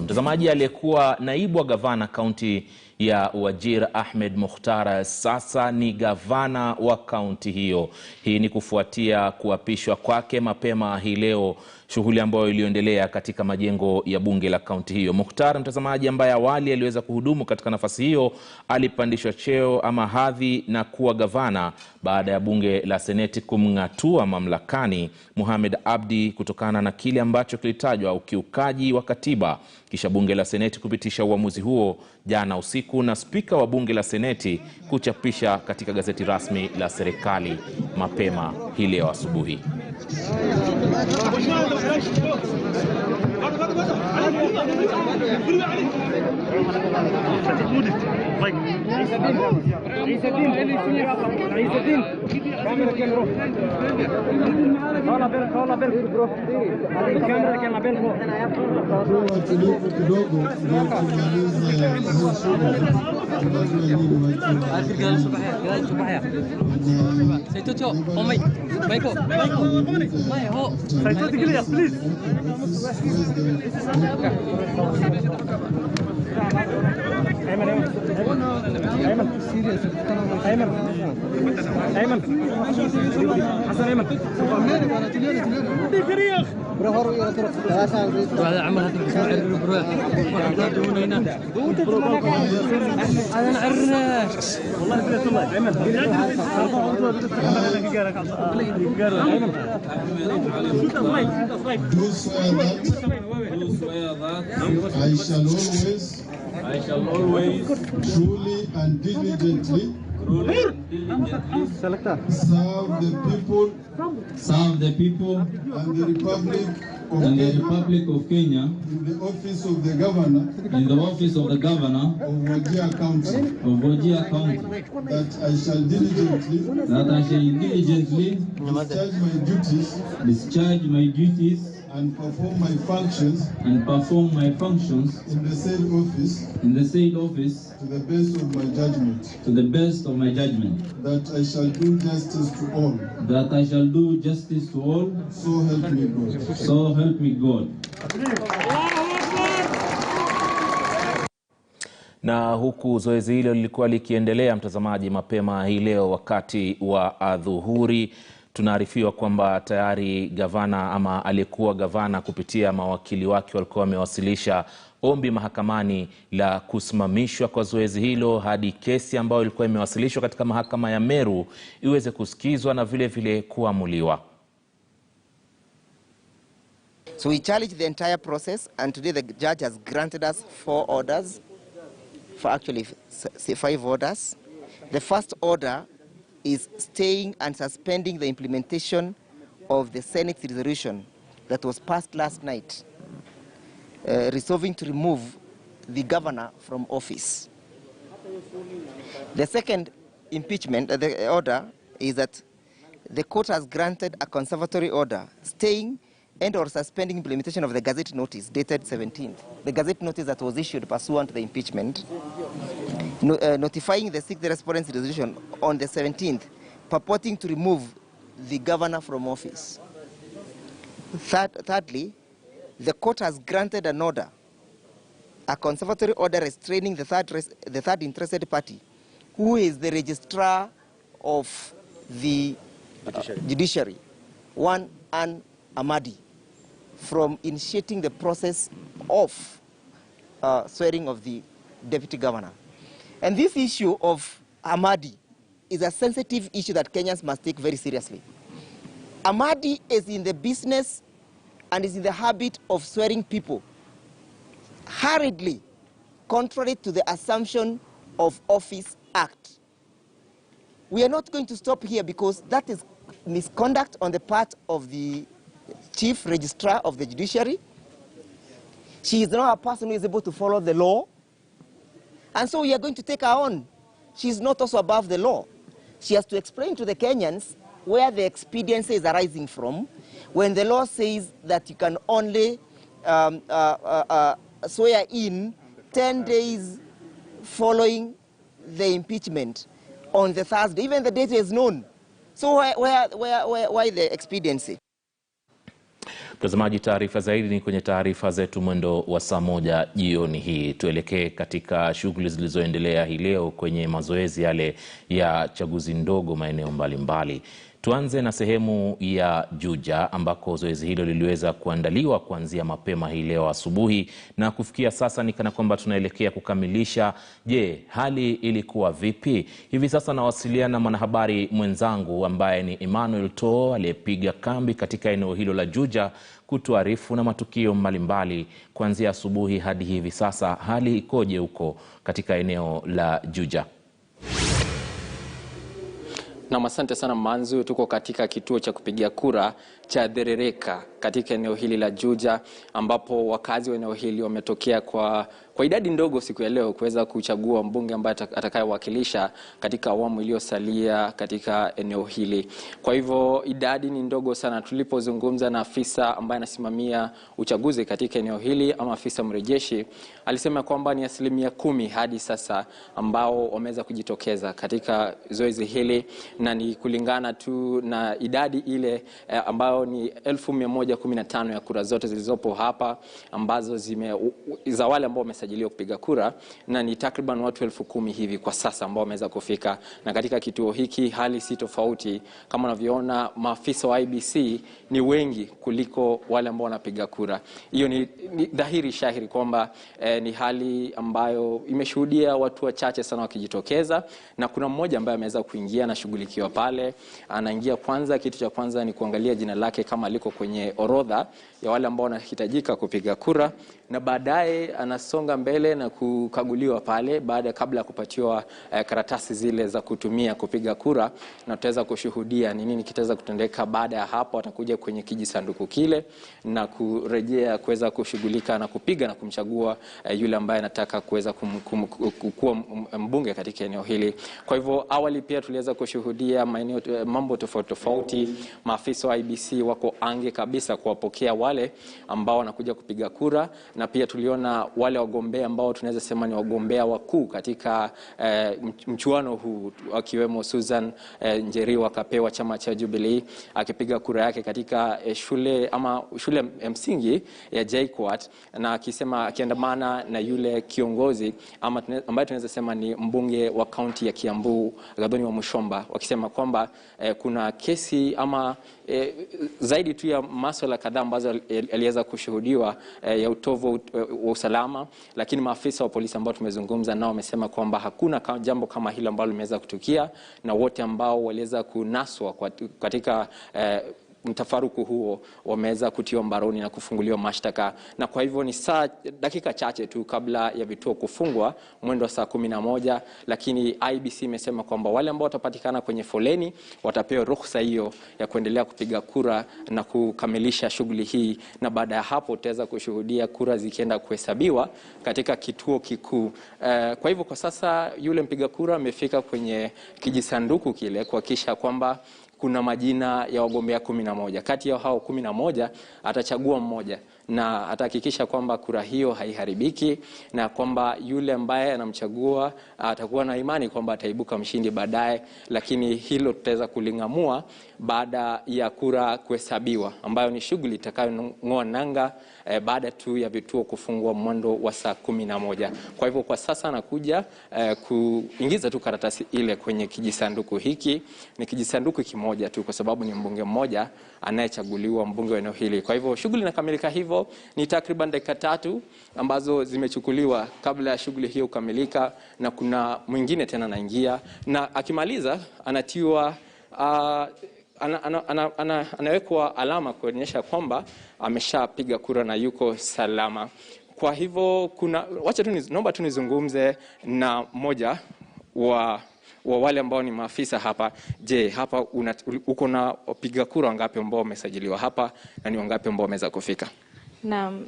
Mtazamaji, aliyekuwa naibu wa gavana kaunti ya Wajir Ahmed Muktar sasa ni gavana wa kaunti hiyo. Hii ni kufuatia kuapishwa kwake mapema hii leo, shughuli ambayo iliendelea katika majengo ya bunge la kaunti hiyo. Muktar, mtazamaji, ambaye awali aliweza kuhudumu katika nafasi hiyo, alipandishwa cheo ama hadhi na kuwa gavana baada ya bunge la seneti kumng'atua mamlakani Mohamed Abdi kutokana na kile ambacho kilitajwa ukiukaji wa katiba. Kisha bunge la seneti kupitisha uamuzi huo jana usiku na spika wa bunge la seneti kuchapisha katika gazeti rasmi la serikali mapema hii leo asubuhi. I shall always truly and diligently serve the people and the Republic of Kenya in the office of the governor of Wajir County, that I shall diligently discharge my duties and perform my functions in the said office to the best of my judgment. That I shall do justice to all. So help me God. Na huku zoezi hilo lilikuwa likiendelea, mtazamaji, mapema hii leo wakati wa adhuhuri, tunaarifiwa kwamba tayari gavana ama aliyekuwa gavana kupitia mawakili wake walikuwa wamewasilisha ombi mahakamani la kusimamishwa kwa zoezi hilo hadi kesi ambayo ilikuwa imewasilishwa katika mahakama ya Meru iweze kusikizwa na vile vile kuamuliwa. So we challenge the entire process, and today the judge has granted us 5 orders. The first order is staying and suspending the implementation of the Senate resolution that was passed last night, resolving to remove the governor from office. The second impeachment, the order, is that the court has granted a conservatory order staying and or suspending implementation of the Gazette notice dated 17th. The Gazette notice that was issued pursuant to the impeachment, notifying the 6th respondents resolution on the 17th, purporting to remove the governor from office. Thirdly, the court has granted an order, a conservatory order restraining the third interested party, who is the registrar of the judiciary, one Ann Amadi, from initiating the process of swearing of the deputy governor. And this issue of Amadi is a sensitive issue that Kenyans must take very seriously. Amadi is in the business and is in the habit of swearing people hurriedly, contrary to the Assumption of Office Act. We are not going to stop here because that is misconduct on the part of the chief registrar of the judiciary. She is not a person who is able to follow the law. And so we are going to take her on. She is not also above the law. She has to explain to the Kenyans where the expediency is arising from when the law says that you can only swear in 10 days following the impeachment on the Thursday. Even the date is known. So why the expediency? Mtazamaji, taarifa zaidi ni kwenye taarifa zetu mwendo wa saa 1 jioni hii. Tuelekee katika shughuli zilizoendelea hii leo kwenye mazoezi yale ya chaguzi ndogo maeneo mbalimbali. Tuanze na sehemu ya JUJA ambako zoezi hilo liliweza kuandaliwa kuanzia mapema hii leo asubuhi na kufikia sasa ni kana kwamba tunaelekea kukamilisha. Je, hali ilikuwa vipi? Hivi sasa nawasiliana na mwanahabari mwenzangu ambaye ni Emmanuel Too aliyepiga kambi katika eneo hilo la JUJA kutuarifu na matukio mbalimbali kuanzia asubuhi hadi hivi sasa. Hali ikoje huko katika eneo la JUJA? Na asante sana Manzu, tuko katika kituo cha kupigia kura cha Derereka katika eneo hili la JUJA ambapo wakazi wa eneo hili wametokea kwa idadi ndogo siku ya leo kuweza kuchagua mbunge ambaye atakayewakilisha katika awamu iliyosalia katika eneo hili. Kwa hivyo idadi ni ndogo sana. Tulipozungumza na afisa ambaye anasimamia uchaguzi katika eneo hili ama afisa mrejeshi, alisema kwamba ni 10% hadi sasa ambao wameweza kujitokeza katika zoezi hili, na ni kulingana tu na idadi ile ambayo ni 1115 ya kura zote zilizopo hapa ambazo za wale ambao wamesajiliwa kupiga kura, na ni takriban watu 10,000 hivi kwa sasa ambao wameweza kufika. Na katika kituo hiki hali si tofauti. Kama unavyoona, maafisa wa IBC ni wengi kuliko wale ambao wanapiga kura. Hiyo ni dhahiri shahiri kwamba ni hali ambayo imeshuhudia watu wachache sana wakijitokeza, na kuna mmoja ambaye ameweza kuingia na shughulikiwa pale. Anaingia kwanza, kitu cha kwanza ni kuangalia jina lake kama liko kwenye orodha ya wale ambao wanahitajika kupiga kura, na baadaye anasonga mbele na kukaguliwa pale kabla ya kupatiwa karatasi zile za kutumia kupiga kura, na tutaweza kushuhudia ni nini kitaweza kutendeka. Baada ya hapo atakuja kwenye kijisanduku kile na kurejea kuweza kushughulika na kupiga na kumchagua yule ambaye anataka kuweza kuwa mbunge katika eneo hili. Kwa hivyo awali pia tuliweza kushuhudia mambo tofauti. Maafisa wa IBC wako ange kabisa kuwapokea wale ambao wanakuja kupiga kura, na pia tuliona wale wagombea ambao tunaweza sema ni wagombea wakuu katika mchuano huu, akiwemo Susan Njeriwa kapewa chama cha Jubilee akipiga kura yake katika shule msingi ya JKUAT, na akisema akiandamana na yule kiongozi ambaye tunaweza sema ni mbunge wa kaunti ya Kiambu Gavana Mushomba, wakisema kwamba kuna kesi ama zaidi tu ya masuala kadhaa ambazo aliweza kushuhudiwa ya utovu wa usalama, lakini maafisa wa polisi ambao tumezungumza nao wamesema kwamba hakuna jambo kama hilo ambalo limeweza kutukia, na wote ambao waliweza kunaswa katika mtafaruku huo wameweza kutiwa mbaroni na kufunguliwa mashtaka. Na kwa hivyo ni dakika chache tu kabla ya vituo kufungwa mwendo wa saa 11, lakini IBC imesema kwamba wale ambao watapatikana kwenye foleni watapewa ruhusa hiyo ya kuendelea kupiga kura na kukamilisha shughuli hii, na baada ya hapo tutaweza kushuhudia kura zikienda kuhesabiwa katika kituo kikuu. Kwa hivyo kwa sasa yule mpiga kura amefika kwenye kijisanduku kile kuhakikisha kwamba kuna majina ya wagombea 11. Kati ya hao 11 atachagua mmoja na atahakikisha kwamba kura hiyo haiharibiki, na kwamba yule ambaye anamchagua atakuwa na imani kwamba ataibuka mshindi baadaye. Lakini hilo tutaweza kulingamua baada ya kura kuhesabiwa, ambayo ni shughuli itakayong'oa nanga baada tu ya vituo kufungwa mwendo wa saa 11. Kwa hivyo kwa sasa anakuja kuingiza tu karatasi ile kwenye kijisanduku hiki. Ni kijisanduku kimoja tu kwa sababu ni mbunge mmoja anayechaguliwa mbunge wa eneo hili. Kwa hivyo shughuli inakamilika hivyo. Ni takriban dakika 3 ambazo zimechukuliwa kabla ya shughuli hiyo kukamilika, na kuna mwingine tena anaingia, na akimaliza anatiwa anawekwa alama kuonyesha kwamba ameshapiga kura na yuko salama. Kwa hivyo naomba tu nizungumze na mmoja wa wale ambao ni maafisa hapa. Je, hapa uko na wapiga kura wangapi ambao wamesajiliwa hapa na ni wangapi ambao wameweza kufika? Naam,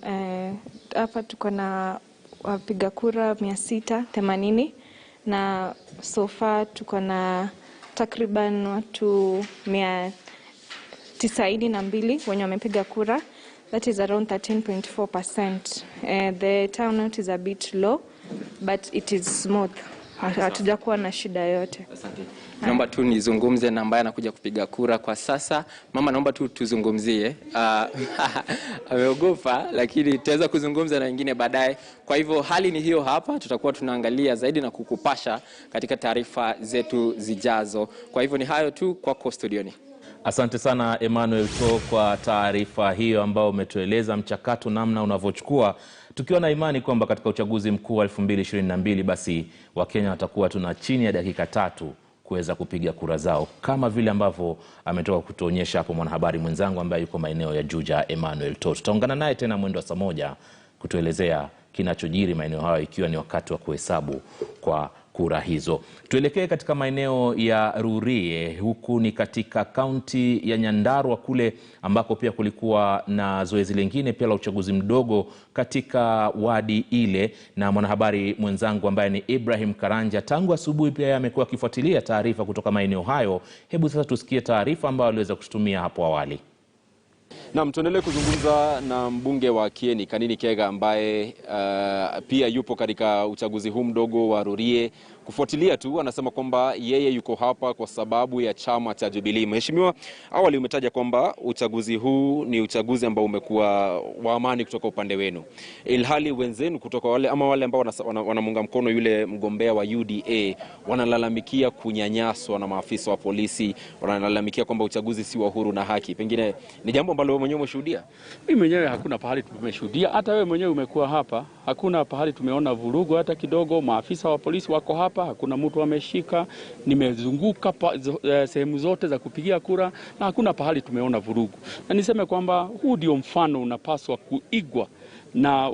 hapa tuko na wapiga kura 680, na so far tuko na takriban watu 192 wenye wamepiga kura. That is around 13.4%. The turnout is a bit low, but it is smooth. hatujakuwa na shida yote. Asante. Naomba tu nizungumze na ambaye anakuja kupiga kura kwa sasa. Mama, naomba tu tuzungumzie. Ameogopa, lakini tutaweza kuzungumza na wengine baadaye. Kwa hivyo hali ni hiyo hapa, tutakuwa tunaangalia zaidi na kukupasha katika taarifa zetu zijazo. Kwa hivyo ni hayo tu kwako studioni. Asante sana Emmanuel To kwa taarifa hiyo ambao umetueleza mchakato namna unavyochukua, tukiwa na imani kwamba katika uchaguzi mkuu wa 2022 basi Wakenya watakuwa tuna chini ya dakika 3 kuweza kupiga kura zao, kama vile ambavyo ametoka kutuonyesha hapo mwanahabari mwenzangu ambaye yuko maeneo ya Juja, Emmanuel To. Tutaungana naye tena mwendo wa saa 1 kutuelezea kinachojiri maeneo hayo, ikiwa ni wakati wa kuhesabu kwa kura hizo. Tuelekee katika maeneo ya RURII, huku ni katika kaunti ya Nyandarua kule ambako pia kulikuwa na zoezi lingine pia la uchaguzi mdogo katika wadi ile, na mwanahabari mwenzangu ambaye ni Ibrahim Karanja tangu asubuhi pia amekuwa akifuatilia taarifa kutoka maeneo hayo. Hebu sasa tusikie taarifa ambayo aliweza kututumia hapo awali. Na tuendelee kuzungumza na mbunge wa Kieni Kanini Kega ambaye pia yupo katika uchaguzi huu mdogo wa RURII kufuatilia tu. Anasema kwamba yeye yuko hapa kwa sababu ya chama cha Jubilee. Mheshimiwa, awali umetaja kwamba uchaguzi huu ni uchaguzi ambao umekuwa wa amani kutoka upande wenu, ilhali wenzenu kutoka wale ambao wanamunga mkono yule mgombea wa UDA wanalalamikia kunyanyaswa na maafisa wa polisi, wanalalamikia kwamba uchaguzi si wa huru na haki. Pengine ni jambo ambalo wewe mwenyewe umeshuhudia? Mimi mwenyewe hakuna pahali tumeshuhudia. Hata wewe mwenyewe umekuwa hapa, hakuna pahali tumeona vurugu hata kidogo. Maafisa wa polisi wako hapa, hakuna mtu ameshika. Nimezunguka sehemu zote za kupigia kura na hakuna pahali tumeona vurugu. Na niseme kwamba huu ndio mfano unapaswa kuigwa na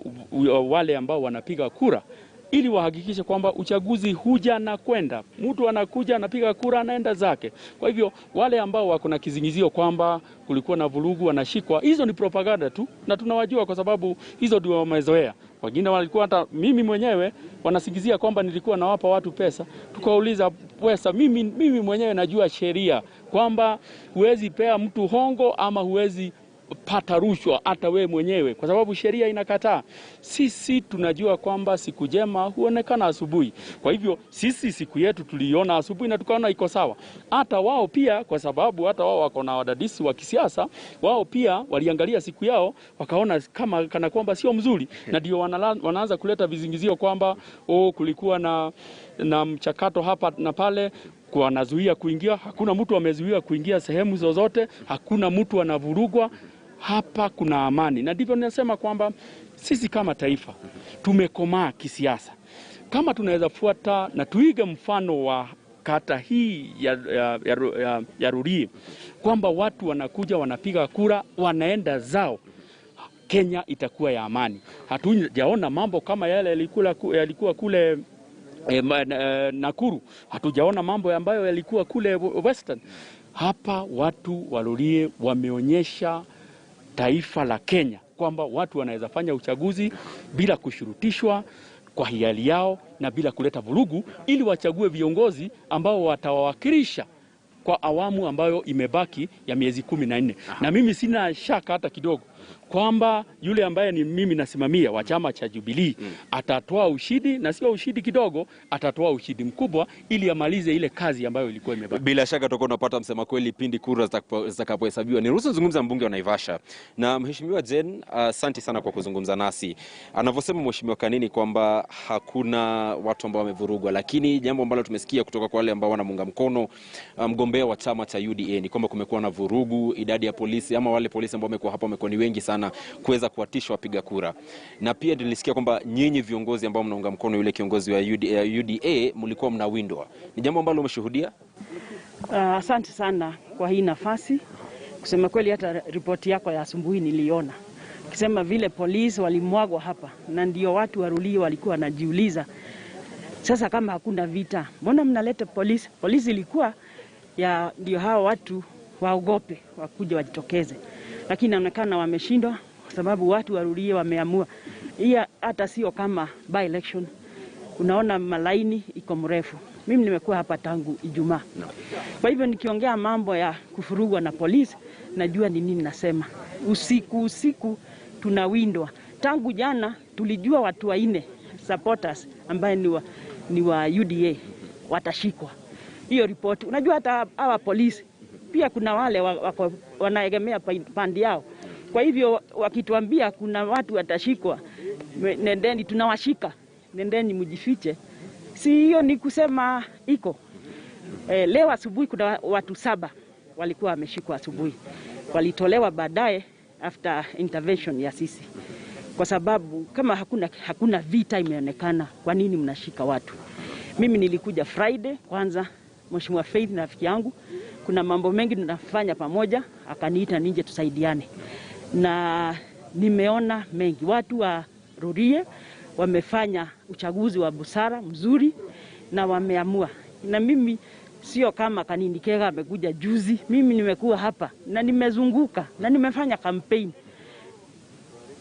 wale ambao wanapiga kura, ili wahakikishe kwamba uchaguzi huja na kwenda. Mtu anakuja anapiga kura anaenda zake. Kwa hivyo wale ambao wako na kizingizio kwamba kulikuwa na vurugu wanashikwa, hizo ni propaganda tu, na tunawajua kwa sababu hizo ndio wamezoea. Wengine walikuwa, hata mimi mwenyewe wanasingizia kwamba nilikuwa nawapa watu pesa. Tukauliza pesa, mimi mwenyewe najua sheria kwamba huwezi pea mtu hongo ama huwezi pata rushwa hata we mwenyewe, kwa sababu sheria inakataa. Sisi tunajua kwamba siku njema huonekana asubuhi. Kwa hivyo sisi siku yetu tuliona asubuhi na tukaona iko sawa. Hata wao pia, kwa sababu hata wao wako na wadadisi wa kisiasa, wao pia waliangalia siku yao wakaona kana kwamba sio mzuri, na ndio wanaanza kuleta vizingizio kwamba kulikuwa na mchakato hapa na pale, wanazuia kuingia. Hakuna mtu amezuia kuingia sehemu zozote, hakuna mtu anavurugwa. Hapa kuna amani, na ndivyo ninasema kwamba sisi kama taifa tumekomaa kisiasa. Kama tunaweza fuata na tuige mfano wa kata hii ya RURII, kwamba watu wanakuja wanapiga kura wanaenda zao, Kenya itakuwa ya amani. Hatujaona mambo kama yale yalikuwa kule Nakuru. Hatujaona mambo ambayo yalikuwa kule Western. Hapa watu wa RURII wameonyesha taifa la Kenya kwamba watu wanaweza fanya uchaguzi bila kushurutishwa, kwa hiari yao na bila kuleta vurugu, ili wachague viongozi ambao watawawakilisha kwa awamu ambayo imebaki ya miezi 14. Na mimi sina shaka hata kidogo kwamba yule ambaye ni mimi nasimamia wa chama cha Jubilee atatoa ushindi, na sio ushindi kidogo, atatoa ushindi mkubwa, ili amalize ile kazi ambayo ilikuwa imebaki. Bila shaka tutakuwa tunapata msema kweli pindi kura zitakapohesabiwa. Niruhusu kuzungumza mbunge wa Naivasha. Na Mheshimiwa Jen, asante sana kwa kuzungumza nasi. Anavyosema Mheshimiwa Kanini kwamba hakuna watu ambao wamevurugwa, lakini jambo ambalo tumesikia kutoka kwa wale ambao wanamunga mkono mgombea wa chama cha UDA ni kwamba kumekuwa na vurugu, idadi ya polisi ama wale polisi ambao wamekuwa hapa wamekuwa ni wengi sana kuweza kuwatisha wapiga kura. Na pia nilisikia kwamba nyinyi viongozi ambao mnaunga mkono yule kiongozi wa UDA mlikuwa mnawindwa. Ni jambo ambalo umeshuhudia? Asante sana kwa hii nafasi. Kusema kweli hata ripoti yako ya asubuhi niliona. Kusema vile polisi walimwagwa hapa, na ndio watu wa RURII walikuwa wanajiuliza, sasa kama hakuna vita, mbona mnaleta polisi? Polisi ilikuwa ndio hao watu waogope, wakuja wajitokeze. Lakini inaonekana wameshindwa kwa sababu watu wa RURII wameamua. Hii hata sio kama by election. Unaona malaini iko mrefu. Mimi nimekuwa hapa tangu Ijumaa. Kwa hivyo nikiongea mambo ya kufurugwa na polisi, najua ni nini nasema. Usiku tunawindwa. Tangu jana tulijua watu 4 supporters ambaye ni wa UDA watashikwa. Hiyo ripoti, unajua hata hawa polisi pia kuna wale wanaegemea pande yao. Kwa hivyo wakituambia kuna watu watashikwa, nendeni tunawashika, nendeni mjifiche. Si hiyo ni kusema iko. Leo asubuhi kuna watu 7 walikuwa wameshikwa asubuhi. Walitolewa baadaye after intervention ya sisi. Kwa sababu kama hakuna vita imeonekana, kwa nini mnashika watu? Mimi nilikuja Friday kwanza, Mheshimiwa Faith na rafiki yangu, kuna mambo mengi tunafanya pamoja, akaniita nije tusaidiane. Na nimeona mengi, watu wa RURII wamefanya uchaguzi wa busara mzuri na wameamua. Na mimi sio kama Kanini Kega amekuja juzi, mimi nimekuwa hapa na nimezunguka na nimefanya campaign.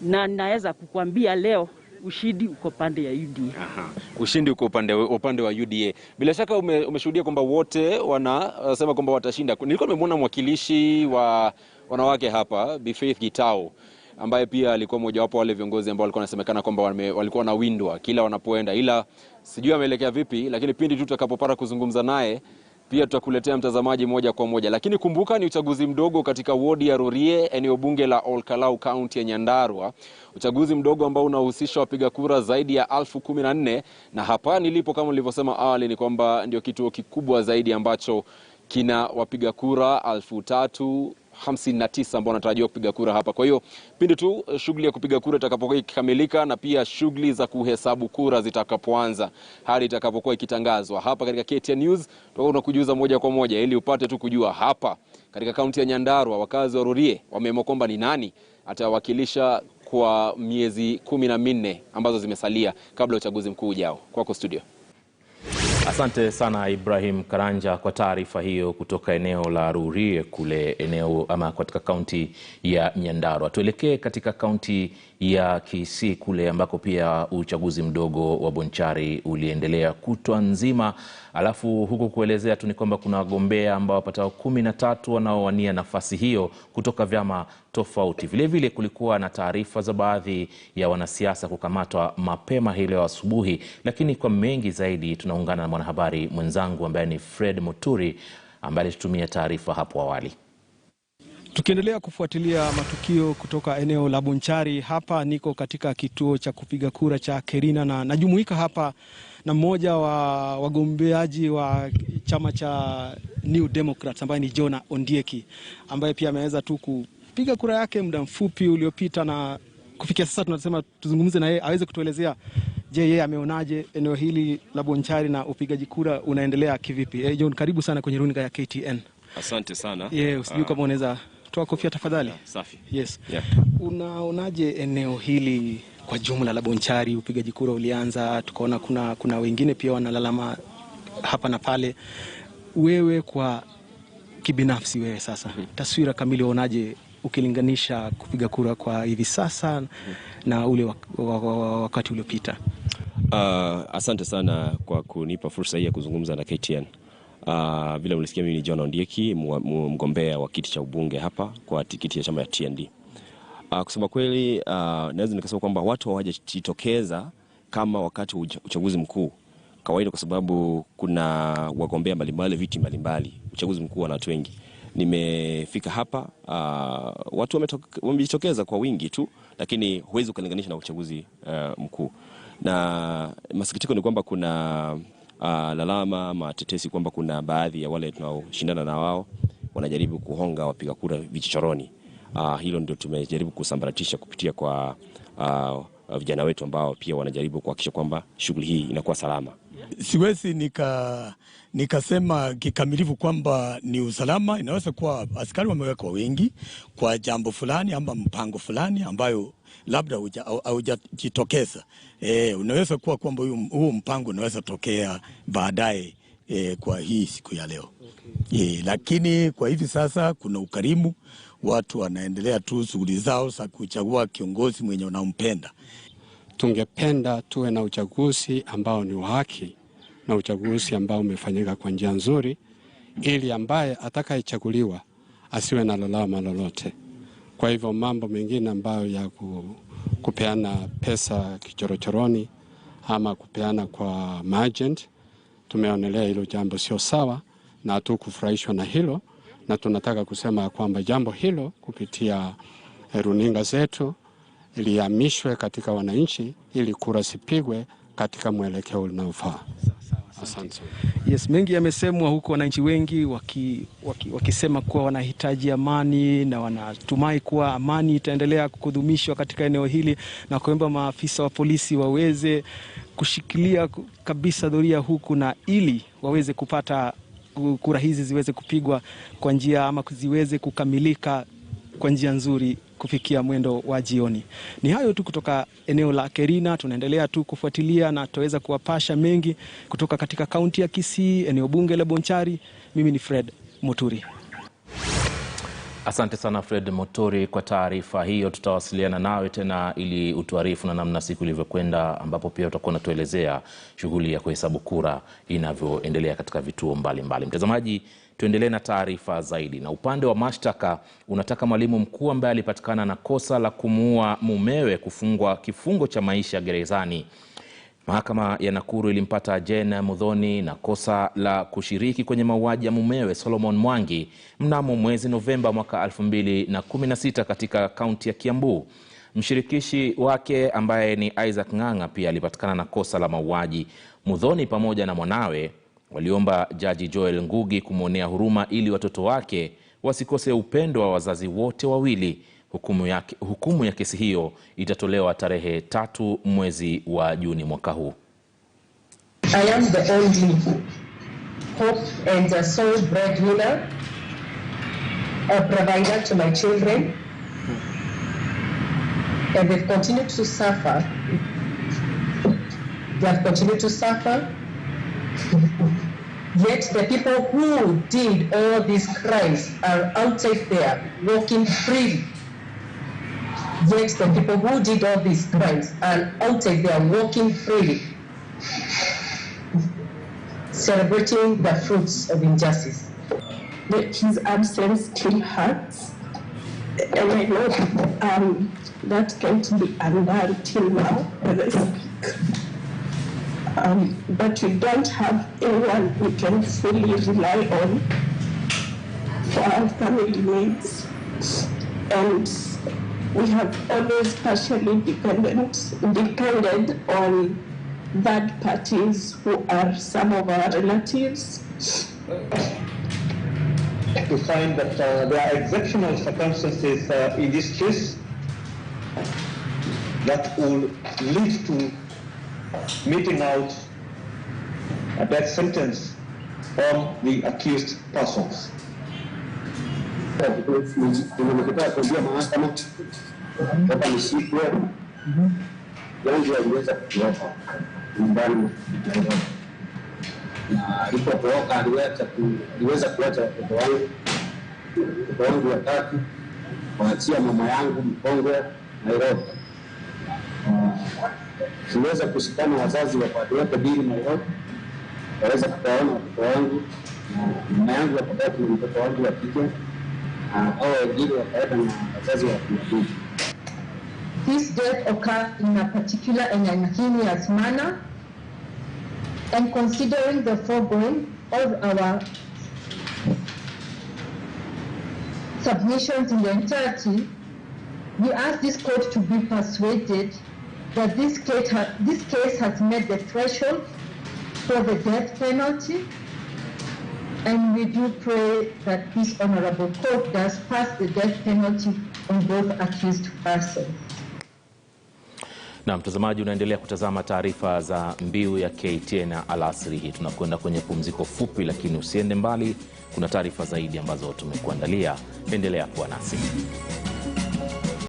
Na naweza kukuambia leo ushindi uko pande ya UDA. Aha. Ushindi uko upande wa UDA. Bila shaka umeshuhudia kwamba wote wanasema kwamba watashinda. Nilikuwa nimemwona mwakilishi wa wanawake hapa, Bi Faith Gitao, ambaye pia alikuwa mmoja wapo wale viongozi ambao walikuwa wanasemekana kwamba walikuwa wanawindwa kila wanapoenda, ila sijui ameelekea vipi, lakini pindi tu tutakapopata kuzungumza naye pia tutakuletea mtazamaji moja kwa moja. Lakini kumbuka ni uchaguzi mdogo katika wodi ya RURII, eneo bunge la Olkalau, Kaunti ya Nyandarua. Uchaguzi mdogo ambao unahusisha wapiga kura zaidi ya 14,000, na hapa nilipo kama nilivyosema awali ni kwamba ndio kituo kikubwa zaidi ambacho kina wapiga kura 3,059 ambao wanatarajiwa kupiga kura hapa. Kwa hiyo pindi tu shughuli ya kupiga kura itakapokuwa ikikamilika na pia shughuli za kuhesabu kura zitakapoanza hadi itakapokuwa ikitangazwa hapa katika KTN News, tutakuwa tunakujuza moja kwa moja ili upate tu kujua hapa katika kaunti ya Nyandarua wakazi wa RURII wameamua kwamba ni nani atawakilisha kwa miezi 14 ambazo zimesalia kabla ya uchaguzi mkuu ujao. Kwako studio. Asante sana Ibrahim Karanja kwa taarifa hiyo kutoka eneo la RURII kule eneo ama katika kaunti ya Nyandarua. Tuelekee katika kaunti ya Kisii kule ambako pia uchaguzi mdogo wa Bonchari uliendelea kutwa nzima. Alafu huku kuelezea tu ni kwamba kuna wagombea ambao wapatao 13 wanaowania nafasi hiyo kutoka vyama tofauti. Vile vile kulikuwa na taarifa za baadhi ya wanasiasa kukamatwa mapema hii leo asubuhi, lakini kwa mengi zaidi tunaungana na mwanahabari mwenzangu ambaye ni Fred Muturi ambaye alitutumia taarifa hapo awali. Tukiendelea kufuatilia matukio kutoka eneo la Bonchari, hapa niko katika kituo cha kupiga kura cha Kerina na najumuika hapa na mmoja wa wagombeaji wa chama cha New Democrats ambaye ni Jonah Ondieki, ambaye pia ameweza tu kupiga kura yake muda mfupi uliopita, na kufikia sasa tunasema tuzungumze na yeye aweze kutuelezea je, yeye ameonaje eneo hili la Bonchari na upigaji kura unaendelea kivipi. John, karibu sana kwenye runinga ya KTN. Asante sana. Usijui kama unaweza toa kofia tafadhali. Safi. Yes. Yeah. Unaonaje eneo hili kwa jumla la Bonchari? Upigaji kura ulianza, tukaona kuna wengine pia wanalalama hapa na pale. Wewe kwa kibinafsi, wewe sasa taswira kamili unaonaje ukilinganisha kupiga kura kwa hivi sasa na ule wakati uliopita? Asante sana kwa kunipa fursa hii ya kuzungumza na KTN. Vile mlisikia, mimi ni Jonah Ondieki, mgombea wa kiti cha ubunge hapa kwa tikiti ya chama ya TND. Kusema kweli, naweza nikasema kwamba watu hawajajitokeza kama wakati wa uchaguzi mkuu kawaida, kwa sababu kuna wagombea mbalimbali, viti mbalimbali. Uchaguzi mkuu wana watu wengi. Nimefika hapa, watu wamejitokeza kwa wingi tu, lakini huwezi kulinganisha na uchaguzi mkuu. Na masikitiko ni kwamba kuna lalama matetesi kwamba kuna baadhi ya wale tunaoshindana na wao wanajaribu kuhonga wapiga kura vichochoroni. Hilo ndio tumejaribu kusambaratisha kupitia kwa vijana wetu ambao pia wanajaribu kuhakikisha kwamba shughuli hii inakuwa salama. Siwezi nikasema kikamilifu kwamba ni usalama. Inaweza kuwa askari wamewekwa wengi kwa jambo fulani ama mpango fulani ambayo labda haujajitokeza. Unaweza kuwa kwamba huo mpango unaweza tokea baadaye kwa hii siku ya leo. Lakini kwa hivi sasa kuna ukarimu, watu wanaendelea tu shughuli zao za kuchagua kiongozi mwenye unampenda. Tungependa tuwe na uchaguzi ambao ni wa haki na uchaguzi ambao umefanyika kwa njia nzuri, ili ambaye atakayechaguliwa asiwe na lalama lolote. Kwa hivyo mambo mengine ambayo ya kupeana pesa kichorochoroni ama kupeana kwa maagent. Tumeonelea hilo jambo sio sawa na hatukufurahishwa na hilo, na tunataka kusema kwamba jambo hilo kupitia runinga zetu ilihamishwe katika wananchi ili kura sipigwe katika mwelekeo unaofaa. Asante. Yes, mengi yamesemwa huko, wananchi wengi wakisema kuwa wanahitaji amani na wanatumai kuwa amani itaendelea kudumishwa katika eneo hili, na kuomba maafisa wa polisi waweze kushikilia kabisa doria huku na ili waweze kupata kura hizi ziweze kupigwa kwa njia ama ziweze kukamilika kwa njia nzuri kufikia mwendo wa jioni. Ni hayo tu kutoka eneo la Kerina. Tunaendelea tu kufuatilia na tutaweza kuwapasha mengi kutoka katika kaunti ya Kisii, eneo bunge la Bonchari. Mimi ni Fred Muturi. Asante sana Fred Muturi kwa taarifa hiyo. Tutawasiliana nawe tena ili utuarifu na namna siku ilivyokwenda, ambapo pia utakuwa unatuelezea shughuli ya kuhesabu kura inavyoendelea katika vituo mbalimbali. Mtazamaji, tuendelee na taarifa zaidi. Na upande wa mashtaka unataka mwalimu mkuu ambaye alipatikana na kosa la kumuua mumewe kufungwa kifungo cha maisha gerezani. Mahakama ya Nakuru ilimpata Jane MUTHONI na kosa la kushiriki kwenye mauaji ya mumewe Solomon Mwangi mnamo mwezi Novemba mwaka 2016 katika kaunti ya Kiambu. Mshirikishi wake ambaye ni Isaac Ng'ang'a pia alipatikana na kosa la mauaji. MUTHONI pamoja na mwanawe waliomba Jaji Joel Ngugi kumwonea huruma ili watoto wake wasikose upendo wa wazazi wote wawili. Hukumu ya kesi hiyo itatolewa tarehe 3 mwezi wa Juni mwaka huu. I am the only hope and the sole breadwinner, a provider to my children, and they've continued to suffer. They have continued to suffer. Yet the people who did all these crimes are outside there walking free. Yet the people who did all these crimes are outside there walking freely, celebrating the fruits of injustice. His absence still hurts, and I know that can't be undone till now as I speak. But we don't have anyone we can fully rely on for our family needs, and we have always partially depended on third parties who are some of our relatives. To find that there are exceptional circumstances in this case that will lead to meting out a death sentence on the accused persons. Yangu aliweza kutoka nyumbani na alipotoroka aliweza kuacha watoto wangu watatu, kuachia mama yangu mkongwe Nairobi. Tuliweza kushikana wazazi wa watu wote mbili Nairobi, waweza kuwaona watoto wangu na mama yangu wakati na mtoto wangu wa kike, hao wengine wakaenda na wazazi wa pili. This death occurred in a particular and an heinous manner, and considering the foregoing of our submissions in the entirety, we ask this court to be persuaded that this case has met the threshold for the death penalty, and we do pray that this honorable court does pass the death penalty on both accused persons. Na mtazamaji, unaendelea kutazama taarifa za mbiu ya KTN alasiri hii. Tunakwenda kwenye pumziko fupi, lakini usiende mbali, kuna taarifa zaidi ambazo tumekuandalia. Endelea kuwa nasi.